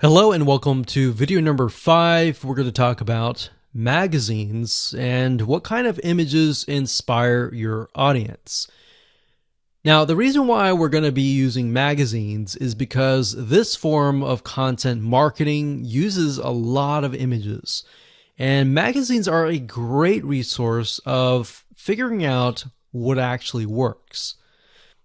Hello and welcome to video number 5. We're going to talk about magazines and what kind of images inspire your audience. Now, the reason why we're going to be using magazines is because this form of content marketing uses a lot of images. And magazines are a great resource of figuring out what actually works.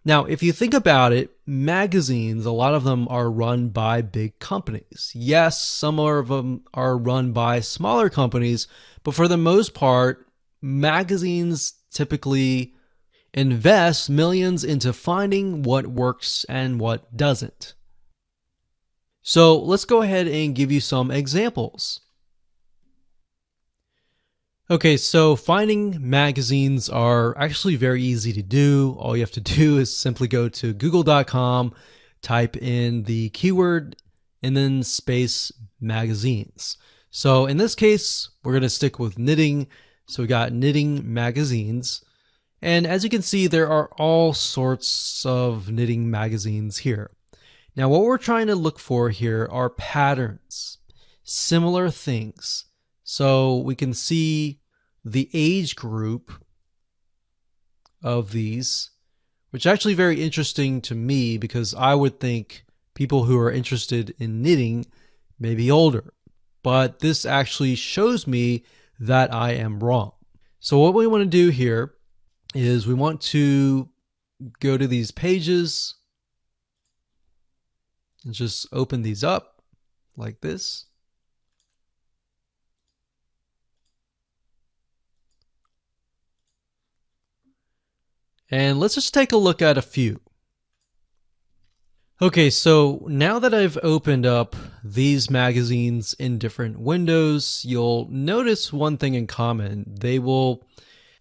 Now, if you think about it, magazines, a lot of them are run by big companies. Yes, some of them are run by smaller companies, but for the most part, magazines typically invest millions into finding what works and what doesn't. So let's go ahead and give you some examples. Okay, so finding magazines are actually very easy to do. All you have to do is simply go to google.com, type in the keyword, and then space magazines. So in this case, we're going to stick with knitting. So we got knitting magazines. And as you can see, there are all sorts of knitting magazines here. Now, what we're trying to look for here are patterns, similar things. So we can see the age group of these, which is actually very interesting to me because I would think people who are interested in knitting may be older. But this actually shows me that I am wrong. So what we want to do here is we want to go to these pages and just open these up like this. And let's just take a look at a few. Okay, so now that I've opened up these magazines in different windows, you'll notice one thing in common. They will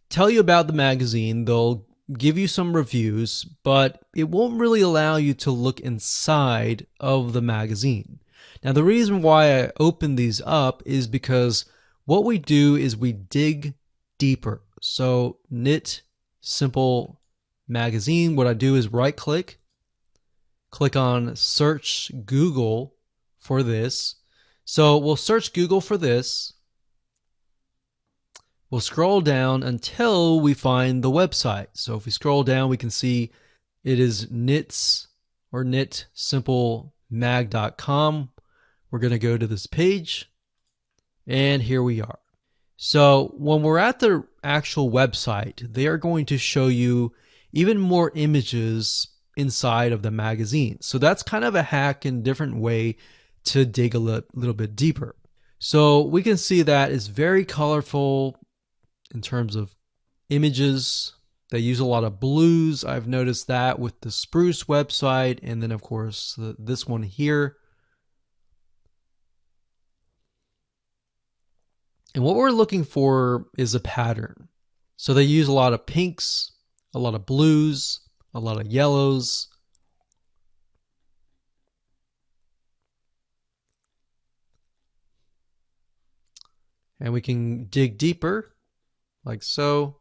tell you about the magazine, they'll give you some reviews, but it won't really allow you to look inside of the magazine. Now, the reason why I open these up is because what we do is we dig deeper. So knit simple magazine, what I do is right click on search Google for this. So we'll search Google for this. We'll scroll down until we find the website. So if we scroll down, we can see it is knits or knitsimplemag.com. We're going to go to this page and here we are. So when we're at the actual website, they are going to show you even more images inside of the magazine. So that's kind of a hack and different way to dig a little bit deeper. So we can see that it's very colorful in terms of images. They use a lot of blues. I've noticed that with the Spruce website, and then of course this one here. And what we're looking for is a pattern. So they use a lot of pinks, a lot of blues, a lot of yellows. And we can dig deeper, like so.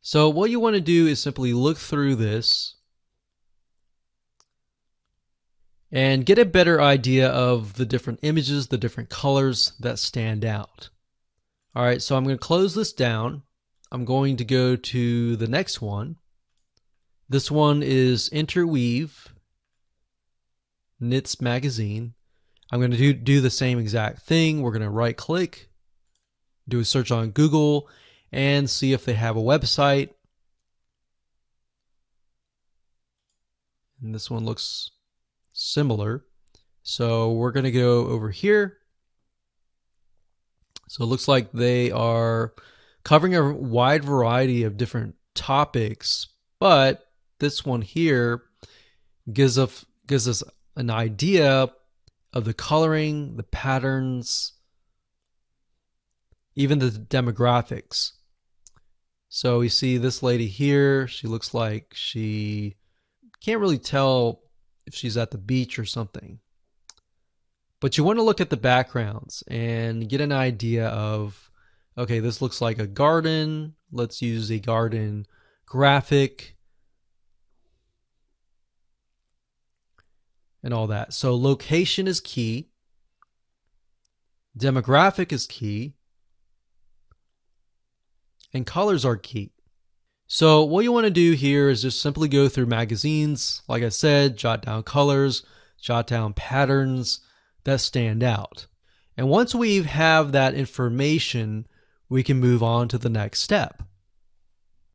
So what you want to do is simply look through this and get a better idea of the different images, the different colors that stand out. All right, so I'm going to close this down. I'm going to go to the next one. This one is Interweave Knits Magazine. I'm going to do the same exact thing. We're going to right click, do a search on Google, and see if they have a website. And this one looks similar. So we're going to go over here. So it looks like they are covering a wide variety of different topics, but this one here gives us an idea of the coloring, the patterns, even the demographics. So we see this lady here. She looks like she can't really tell if she's at the beach or something. But you want to look at the backgrounds and get an idea of, okay, this looks like a garden. Let's use a garden graphic. and all that. So location is key, demographic is key, and colors are key. So what you want to do here is just simply go through magazines. Like I said, jot down colors, jot down patterns that stand out. And once we have that information, we can move on to the next step.